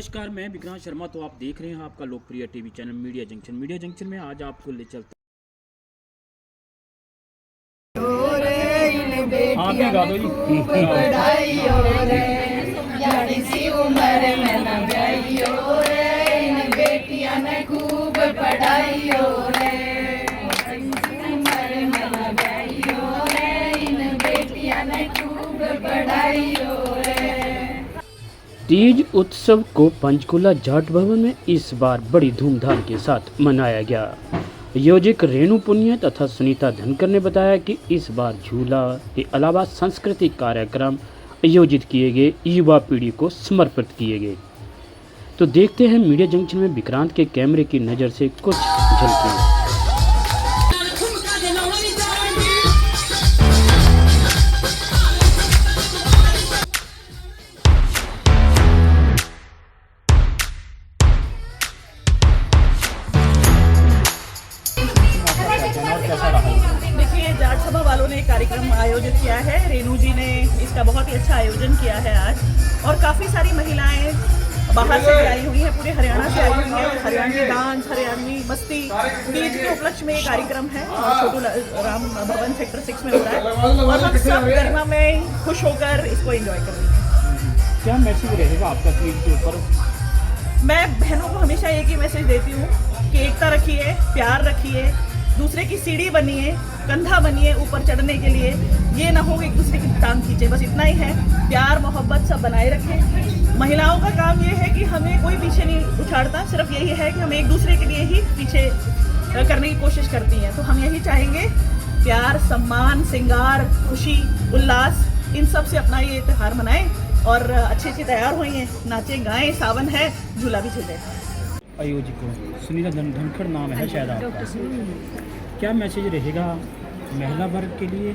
नमस्कार, मैं विक्रांत शर्मा। तो आप देख रहे हैं आपका लोकप्रिय TV channel media junction. Media junction में आज आपको ले चलता आप भी गा दो जी। तीज उत्सव को पंचकुला जाट भवन में इस बार बड़ी धूमधाम के साथ मनाया गया। आयोजक रेणु पुनिया तथा सुनीता धनकर ने बताया कि इस बार झूला के अलावा सांस्कृतिक कार्यक्रम आयोजित किए गए, युवा पीढ़ी को समर्पित किए गए। तो देखते हैं मीडिया जंक्शन में विक्रांत के कैमरे की नज़र से कुछ झलकियां। देखिए, जाट सभा वालों ने एक कार्यक्रम आयोजित किया है। रेणु जी ने इसका बहुत ही अच्छा आयोजन किया है आज, और काफ़ी सारी महिलाएं बाहर से भी आई हुई हैं, पूरे हरियाणा से आई हुई हैं। हरियाणवी डांस, हरियाणवी मस्ती, तीज के उपलक्ष्य में ये कार्यक्रम है और छोटू राम भवन सेक्टर 6 में हो रहा है, और हम सब गरिमा में खुश होकर इसको एंजॉय कर रहे हैं। क्या मैसेज रहेगा आपका तीज के ऊपर? मैं बहनों को हमेशा एक ही मैसेज देती हूँ कि एकता रखिए, प्यार रखिए, दूसरे की सीढ़ी बनिए, कंधा बनिए ऊपर चढ़ने के लिए। ये ना हो कि एक दूसरे की टांग खींचे, बस इतना ही है। प्यार मोहब्बत सब बनाए रखें। महिलाओं का काम ये है कि हमें कोई पीछे नहीं उछाड़ता, सिर्फ यही है कि हम एक दूसरे के लिए ही पीछे करने की कोशिश करती हैं। तो हम यही चाहेंगे, प्यार, सम्मान, श्रृंगार, खुशी, उल्लास, इन सब से अपना ये त्यौहार मनाएं और अच्छी तैयार हुई हैं, नाचें गाएं, सावन है, झूला भी झूले। आयोजकों सुनीता धनखड़ नाम है शायद आपका। क्या मैसेज रहेगा महिला वर्ग के लिए,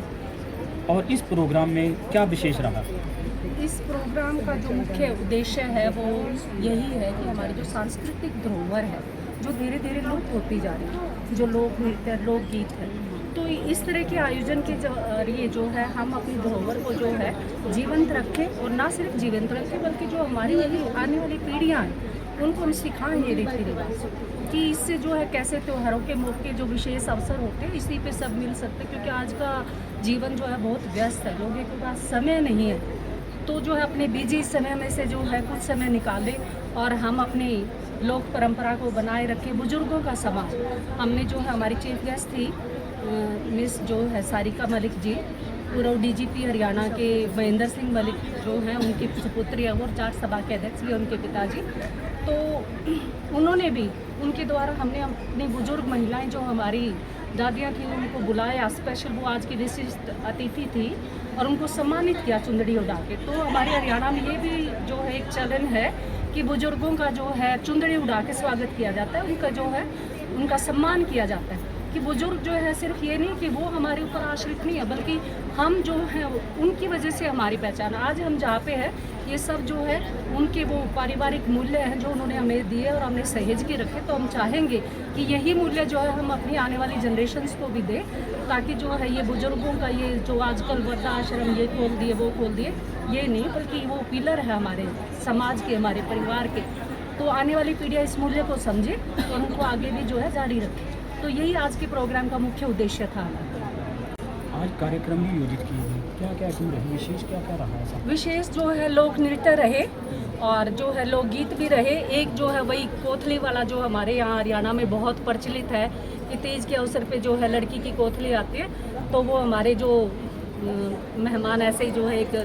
और इस प्रोग्राम में क्या विशेष रहा? इस प्रोग्राम का जो मुख्य उद्देश्य है वो यही है कि हमारी जो सांस्कृतिक धरोहर है, जो धीरे धीरे लुप्त होती जा रही है, जो लोक नृत्य, लोकगीत है, तो इस तरह के आयोजन के जरिए जो है हम अपनी धरोहर को जो है जीवंत रखें, और ना सिर्फ जीवंत रखें बल्कि जो हमारी यही आने वाली पीढ़ियाँ हैं उनको हम सिखाएं ये रीति रिवाज कि इससे जो है कैसे त्योहारों के मौके जो विशेष अवसर होते हैं इसी पे सब मिल सकते हैं। क्योंकि आज का जीवन जो है बहुत व्यस्त है, लोगों के पास समय नहीं है, तो जो है अपने बिजी समय में से जो है कुछ समय निकालें और हम अपनी लोक परंपरा को बनाए रखें। बुजुर्गों का समाज, हमने जो है हमारी चीफ गेस्ट थी मिस जो है सारिका मलिक जी, पूर्व डीजीपी हरियाणा के महेंद्र सिंह मलिक जो हैं, उनकी सुपुत्री है और जाट सभा के अध्यक्ष भी उनके पिताजी। तो उन्होंने भी, उनके द्वारा हमने अपनी बुजुर्ग महिलाएं जो हमारी दादियाँ थी उनको बुलाया स्पेशल, वो आज की विशिष्ट अतिथि थी, और उनको सम्मानित किया चुंदड़ी उड़ा के। तो हमारे हरियाणा में ये भी जो है एक चलन है कि बुजुर्गों का जो है चुंदड़ी उड़ा के स्वागत किया जाता है, उनका जो है उनका सम्मान किया जाता है। कि बुजुर्ग जो है सिर्फ ये नहीं कि वो हमारे ऊपर आश्रित नहीं है, बल्कि हम जो हैं उनकी वजह से हमारी पहचान। आज हम जहाँ पे हैं ये सब जो है उनके वो पारिवारिक मूल्य हैं जो उन्होंने हमें दिए और हमने सहेज के रखे। तो हम चाहेंगे कि यही मूल्य जो है हम अपनी आने वाली जनरेशन्स को भी दें, ताकि जो है ये बुजुर्गों का ये जो आजकल वृद्धाश्रम ये खोल दिए वो खोल दिए, ये नहीं, बल्कि वो पिलर है हमारे समाज के, हमारे परिवार के। तो आने वाली पीढ़ियाँ इस मूल्य को समझे और उनको आगे भी जो है जारी रखें। तो यही आज के प्रोग्राम का मुख्य उद्देश्य था। आज कार्यक्रम भी आयोजित किए गए, क्या क्या इसमें रही विशेष, क्या क्या रहा है? विशेष जो है लोक नृत्य रहे और जो है लोकगीत भी रहे। एक जो है वही कोथली वाला जो हमारे यहाँ हरियाणा में बहुत प्रचलित है कि तीज के अवसर पे जो है लड़की की कोथली आती है, तो वो हमारे जो मेहमान ऐसे ही जो है एक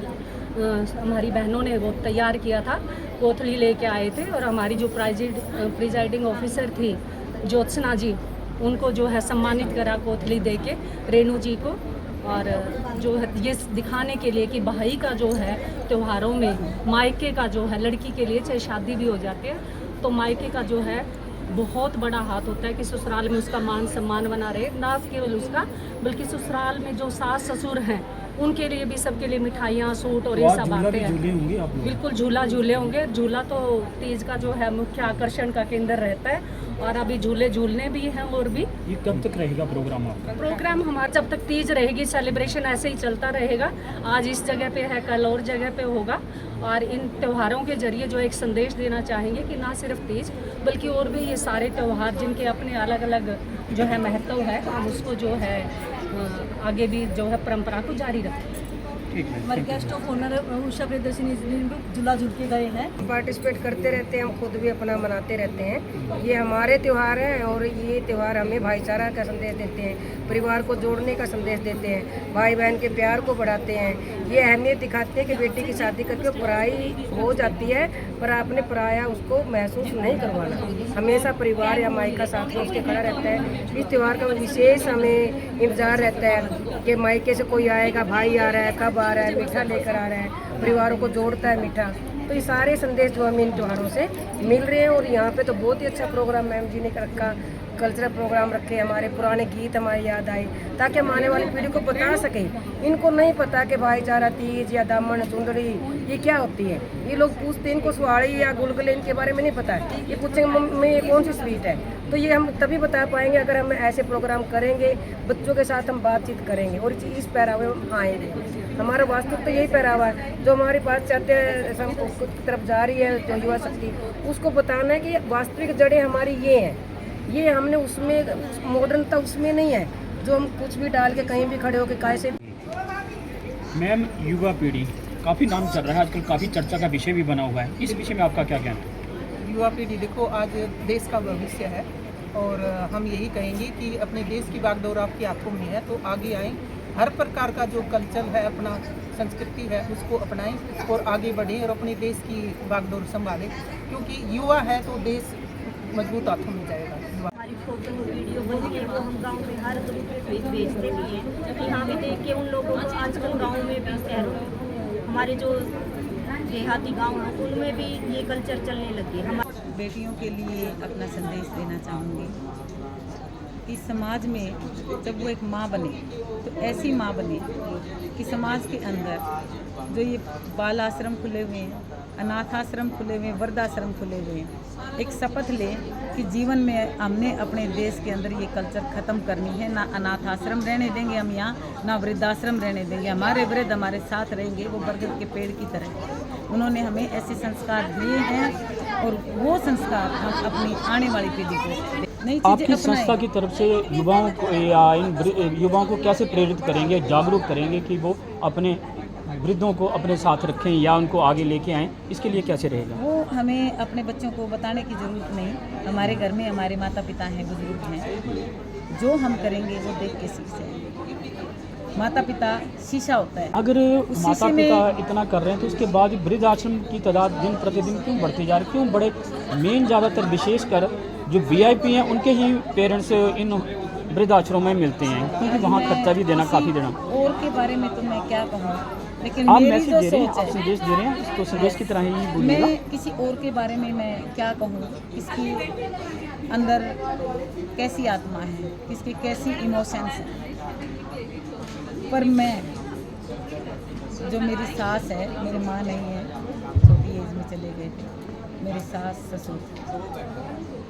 हमारी बहनों ने वो तैयार किया था, कोथली लेके आए थे, और हमारी जो प्रिजाइडिंग ऑफिसर थी ज्योत्सना जी, उनको जो है सम्मानित करा कोथली दे के रेणु जी को। और जो है ये दिखाने के लिए कि भाई का जो है त्योहारों में मायके का जो है लड़की के लिए चाहे शादी भी हो जाती है तो मायके का जो है बहुत बड़ा हाथ होता है कि ससुराल में उसका मान सम्मान बना रहे, ना केवल उसका बल्कि ससुराल में जो सास ससुर हैं उनके लिए भी, सबके लिए मिठाइयाँ, सूट और ये सब आते हैं। बिल्कुल झूला झूले होंगे। झूला तो तीज का जो है मुख्य आकर्षण का केंद्र रहता है, और अभी झूले झूलने भी हैं। और भी ये कब तक रहेगा प्रोग्राम आपका? प्रोग्राम हमारा जब तक तीज रहेगी, सेलिब्रेशन ऐसे ही चलता रहेगा। आज इस जगह पे है, कल और जगह पे होगा। और इन त्योहारों के जरिए जो एक संदेश देना चाहेंगे कि ना सिर्फ तीज बल्कि और भी ये सारे त्यौहार जिनके अपने अलग अलग जो है महत्व है, हम उसको जो है आगे भी जो है परंपरा को जारी रखें। हमारे guest of honour Usha Priyadarshini इस दिन भी झूला झूल के गए हैं। पार्टिसिपेट करते रहते हैं, हम खुद भी अपना मनाते रहते हैं। ये हमारे त्यौहार हैं और ये त्यौहार हमें भाईचारा का संदेश देते हैं, परिवार को जोड़ने का संदेश देते हैं, भाई बहन के प्यार को बढ़ाते हैं। ये अहमियत दिखाते हैं कि बेटी की शादी करके पराई हो जाती है पर आपने पराया उसको महसूस नहीं करवाना। हमेशा परिवार या मायका साथ में उसके खड़ा रहता है। इस त्यौहार का विशेष हमें इंतजार रहता है कि मायके से कोई आएगा, भाई आ रहा है, कब आ रहा है, मीठा लेकर आ रहा है, परिवारों को जोड़ता है मीठा। तो ये सारे संदेश जो हमें इन त्योहारों से मिल रहे हैं। और यहाँ पे तो बहुत ही अच्छा प्रोग्राम मैम जी ने रखा, कल्चरल प्रोग्राम रखे, हमारे पुराने गीत हमारी याद आए ताकि हम आने वाली पीढ़ी को बता सकें। इनको नहीं पता कि भाईचारा तीज या दामन चुंदड़ी ये क्या होती है। ये लोग पूछते हैं, इनको सुहाड़ी या गुलगुले इनके बारे में नहीं पता है। ये पूछेंगे मम्मी ये कौन सी स्वीट है। तो ये हम तभी बता पाएंगे अगर हम ऐसे प्रोग्राम करेंगे, बच्चों के साथ हम बातचीत करेंगे और इस पहरावे में आएंगे। हमारा वास्तव तो यही पहरावा है जो हमारे पाश्चात्य की तरफ जा रही है, जो युवा शक्ति, उसको बताना है कि वास्तविक जड़ें हमारी ये हैं। ये हमने उसमें मॉडर्नता उसमें नहीं है जो हम कुछ भी डाल के कहीं भी खड़े होकर कैसे। मैम, युवा पीढ़ी काफ़ी नाम चल रहा है आजकल, काफ़ी चर्चा का विषय भी बना हुआ है, इस विषय में आपका क्या कहना है? युवा पीढ़ी देखो आज देश का भविष्य है और हम यही कहेंगे कि अपने देश की बागडोर आपकी हाथों में है, तो आगे आएँ, हर प्रकार का जो कल्चर है, अपना संस्कृति है, उसको अपनाएं और आगे बढ़ें और अपने देश की बागडोर संभालें, क्योंकि युवा है तो देश मजबूत हाथों में जाएगा। हमारी फोटो वीडियो बनी है वो हम गांव में हर ग्रुप पे भेज देते हैं। यहाँ भी देख के उन लोगों को आजकल गांव में भी, शहरों हमारे जो देहाती गांव हैं उनमें भी ये कल्चर चलने लगे। हमारे बेटियों के लिए अपना संदेश देना चाहूँगी कि समाज में जब वो एक माँ बने तो ऐसी माँ बने कि समाज के अंदर जो ये बाल आश्रम खुले हुए हैं, अनाथ आश्रम खुले हुए हैं, वृद्धाश्रम खुले हुए हैं, एक शपथ लें कि जीवन में हमने अपने देश के अंदर ये कल्चर ख़त्म करनी है। ना अनाथ आश्रम रहने देंगे हम यहाँ, ना वृद्धाश्रम रहने देंगे। हमारे वृद्ध हमारे साथ रहेंगे, वो बरगद के पेड़ की तरह। उन्होंने हमें ऐसे संस्कार दिए हैं और वो संस्कार हम अपनी आने वाली पीढ़ी को नई आपकी चीज़ें संस्था की तरफ से युवाओं को या इन युवाओं को कैसे प्रेरित करेंगे, जागरूक करेंगे कि वो अपने वृद्धों को अपने साथ रखें या उनको आगे लेके आएँ, इसके लिए कैसे रहेगा? वो हमें अपने बच्चों को बताने की ज़रूरत नहीं। हमारे घर में हमारे माता पिता हैं, बुजुर्ग हैं, जो हम करेंगे वो देख के सीख जाएंगे। माता पिता शीशा होता है। अगर माता पिता इतना कर रहे हैं तो उसके बाद वृद्ध आश्रम की तादाद दिन प्रतिदिन क्यों बढ़ती जा रही है? क्यों बड़े मेन ज़्यादातर विशेषकर जो VIP हैं उनके ही पेरेंट्स इन वृद्धाश्रमों में मिलते हैं, क्योंकि वहाँ खर्चा भी देना काफ़ी देना। और के बारे में तो मैं क्या कहूँ, लेकिन आप मेरी मैसेज जो दे रहे हैं, सोच आप है, संदेश दे रहे हैं, तो संदेश की तरह ही बोलिएगा। मैं किसी और के बारे में मैं क्या कहूँ, किसकी अंदर कैसी आत्मा है, किसके कैसी इमोशंस हैं, पर मैं जो मेरी सास है, मेरी माँ नहीं है, छोटी एज में चले गए थे, मेरे सास ससुर,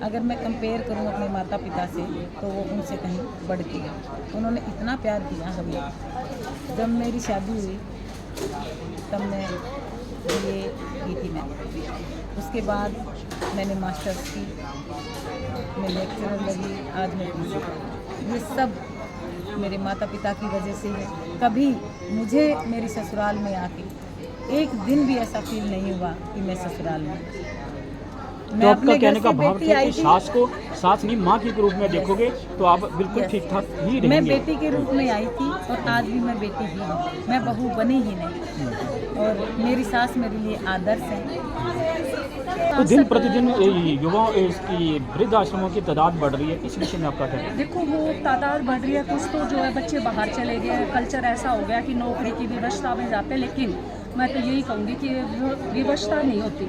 अगर मैं कंपेयर करूं अपने माता पिता से तो वो उनसे कहीं बढ़ के उन्होंने इतना प्यार किया हमें। जब मेरी शादी हुई तब मैं ये की थी मैं, उसके बाद मैंने मास्टर्स की, मैं लेक्चरर लगी, आज मैं टीचर। ये सब मेरे माता पिता की वजह से है। कभी मुझे मेरी ससुराल में आके एक दिन भी ऐसा फील नहीं हुआ कि मैं ससुराल में। तो आपका कहने का भाव है कि सास को सास नहीं माँ के रूप में देखोगे तो आप बिल्कुल ठीक ठाक ही रहेंगे। मैं बेटी के रूप में आई थी और आज भी मैं बेटी ही हूँ, मैं बहू बनी ही नहीं। और मेरी सास मेरे लिए आदर्श है। तो दिन प्रतिदिन युवाओं इसकी वृद्ध आश्रमों की तादाद बढ़ रही है, इस विषय में आपका कहना है? देखो वो तादाद बढ़ रही है, कुछ तो जो है बच्चे बाहर चले गए हैं, कल्चर ऐसा हो गया कि नौकरी की विवशता में जाते हैं, लेकिन मैं तो यही कहूँगी कि विवशता नहीं होती।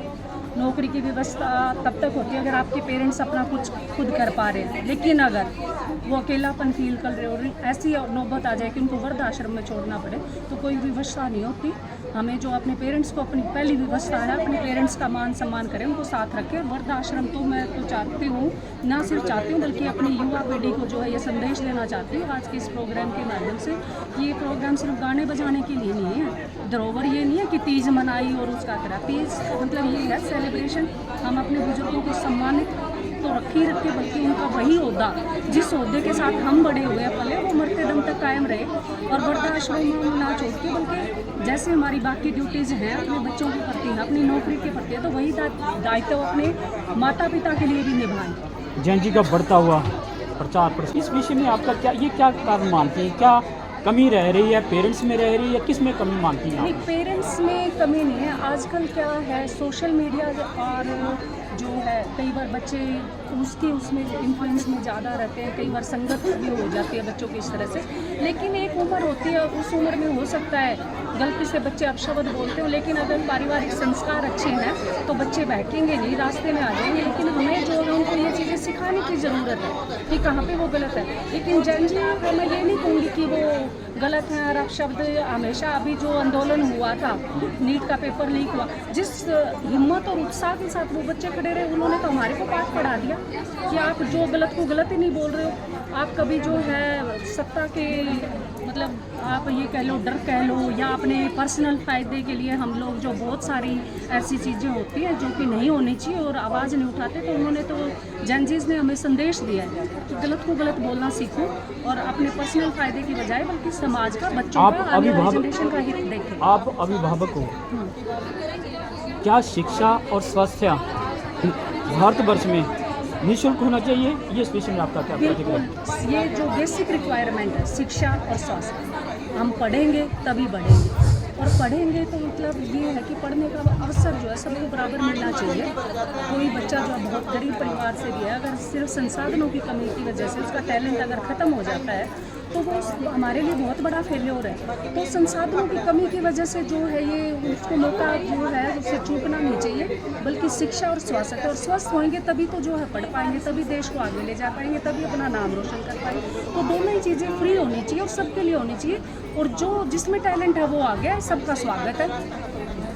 नौकरी की व्यवस्था तब तक होती है अगर आपके पेरेंट्स अपना कुछ खुद कर पा रहे हैं, लेकिन अगर वो अकेलापन फील कर रहे हो, ऐसी नौबत आ जाए कि उनको वृद्ध आश्रम में छोड़ना पड़े, तो कोई व्यवस्था नहीं होती। हमें जो अपने पेरेंट्स को, अपनी पहली व्यवस्था है अपने पेरेंट्स का मान सम्मान करें, उनको साथ रखें। वृद्ध आश्रम तो मैं तो चाहती हूँ, ना सिर्फ चाहती हूँ बल्कि अपनी युवा पीढ़ी को जो है ये संदेश देना चाहती हूँ आज के इस प्रोग्राम के माध्यम से कि ये प्रोग्राम सिर्फ गाने बजाने के लिए नहीं है। धरोहर ये नहीं है कि तीज मनाई और उसका करा, तीज का मतलब ये है सेलिब्रेशन। हम अपने बुजुर्गों को सम्मानित तो रखे बल्कि उनका वही ओहदा जिस ओहदे के साथ हम बड़े हुए पले वो मरते दम तक कायम रहे, और वृद्धाश्रम में ना छोड़ के बल्कि जैसे हमारी बाकी ड्यूटीज़ हैं अपने बच्चों के प्रति है, अपनी नौकरी के प्रति है, तो वही दायित्व अपने माता पिता के लिए भी निभाएं। जैन जी का बढ़ता हुआ प्रचार, इस विषय में आपका क्या कारण मानती है? क्या कमी रह रही है, पेरेंट्स में रह रही है या किस में कमी मानती हैं? नहीं, पेरेंट्स में कमी नहीं है। आजकल क्या है, सोशल मीडिया और जो है कई बार बच्चे उसमें इन्फ्लुएंस में ज़्यादा रहते हैं, कई बार संगत भी हो जाती है बच्चों की इस तरह से। लेकिन एक उम्र होती है, उस उम्र में हो सकता है गलती से बच्चे अपशब्द बोलते हो, लेकिन अगर पारिवारिक संस्कार अच्छे हैं तो बच्चे बहकेंगे नहीं, रास्ते में आ जाएंगे। लेकिन हमें जो है उनको ये चीज़ें सिखाने की ज़रूरत है कि कहाँ पे वो गलत है। लेकिन जैन जी को मैं ये नहीं कहूँगी कि वो गलत हैं और अपशब्द हमेशा। अभी जो आंदोलन हुआ था, नीट का पेपर लीक हुआ, जिस हिम्मत और उत्साह के साथ वो बच्चे खड़े रहे, उन्होंने तो हमारे को पाठ पढ़ा दिया कि आप जो गलत को गलत ही नहीं बोल रहे हो। आप कभी जो है सत्ता के मतलब आप ये कह लो, डर कह लो, या अपने पर्सनल फ़ायदे के लिए हम लोग जो बहुत सारी ऐसी चीज़ें होती हैं जो कि नहीं होनी चाहिए और आवाज़ नहीं उठाते, तो उन्होंने तो जैनजीज़ ने हमें संदेश दिया है कि गलत को गलत बोलना सीखो और अपने पर्सनल फ़ायदे की बजाय बल्कि समाज का, बच्चों का, आने वाली जनरेशन का हित देखें। आप अभिभावक हो, क्या शिक्षा और स्वास्थ्य भारतवर्ष में निःशुल्क होना चाहिए? ये इस विषय में आपका क्या प्रतिक्रिया है? बिल्कुल, ये जो बेसिक रिक्वायरमेंट है शिक्षा और स्वास्थ्य, हम पढ़ेंगे तभी बढ़ेंगे, और पढ़ेंगे तो मतलब ये है कि पढ़ने का अवसर जो है सबको बराबर मिलना चाहिए। कोई बच्चा जो है बहुत गरीब परिवार से भी है, अगर सिर्फ संसाधनों की कमी की वजह से उसका टैलेंट अगर ख़त्म हो जाता है तो वो हमारे लिए बहुत बड़ा फेल्योर है। तो संसाधनों की कमी की वजह से जो है ये उसको मौका जो है उसे चूकना नहीं चाहिए, बल्कि शिक्षा और स्वास्थ्य, और स्वस्थ होंगे तभी तो जो है पढ़ पाएंगे, तभी देश को आगे ले जा पाएंगे, तभी अपना नाम रोशन कर पाएंगे। तो दोनों ही चीज़ें फ्री होनी चाहिए और सबके लिए होनी चाहिए, और जो जिसमें टैलेंट है वो आ गया, सबका स्वागत है।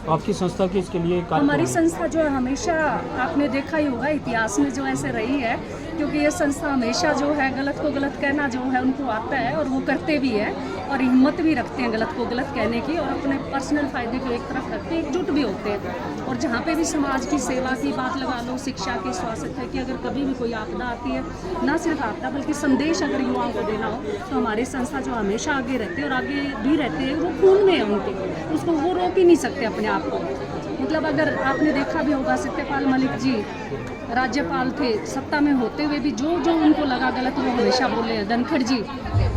आपकी संस्था की इसके लिए हमारी संस्था जो है हमेशा, आपने देखा ही होगा इतिहास में जो ऐसे रही है, क्योंकि ये संस्था हमेशा जो है गलत को गलत कहना जो है उनको आता है, और वो करते भी हैं और हिम्मत भी रखते हैं गलत को गलत कहने की, और अपने पर्सनल फ़ायदे को एक तरफ रखते हैं, एकजुट भी होते हैं। और जहाँ पे भी समाज की सेवा की बात लगा लो, शिक्षा की, स्वास्थ्य है कि अगर कभी भी कोई आपदा आती है, ना सिर्फ आपदा बल्कि संदेश अगर युवाओं को देना हो, तो हमारी संस्था जो हमेशा आगे रहते हैं और आगे भी रहते हैं। वो खून में है उनके, उसको वो रोक ही नहीं सकते अपने आप को। मतलब अगर आपने देखा भी होगा, सत्यपाल मलिक जी राज्यपाल थे, सत्ता में होते हुए भी जो उनको लगा गलत वो हमेशा बोले हैं। धनखड़ जी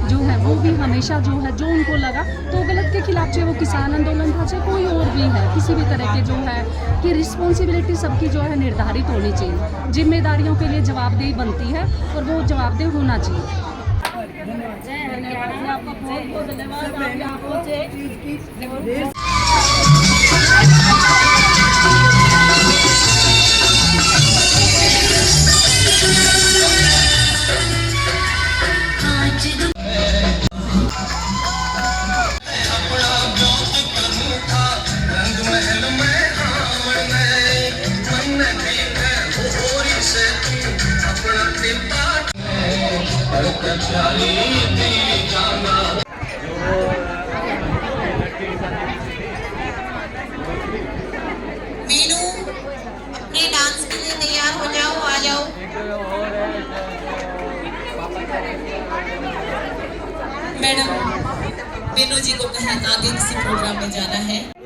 जो है वो भी हमेशा जो है जो उनको लगा तो गलत के खिलाफ, चाहे वो किसान आंदोलन था चाहे कोई और भी है, किसी भी तरह के जो है कि रिस्पॉन्सिबिलिटी सबकी जो है निर्धारित होनी चाहिए, जिम्मेदारियों के लिए जवाबदेही बनती है और वो जवाबदेह होना चाहिए। आपका बहुत बहुत धन्यवाद, आप यहाँ पहुँचे। मीनू, ये डांस के लिए तैयार हो जाओ, आ जाओ। मैडम, मीनू जी को कहें आगे किसी प्रोग्राम में जाना है।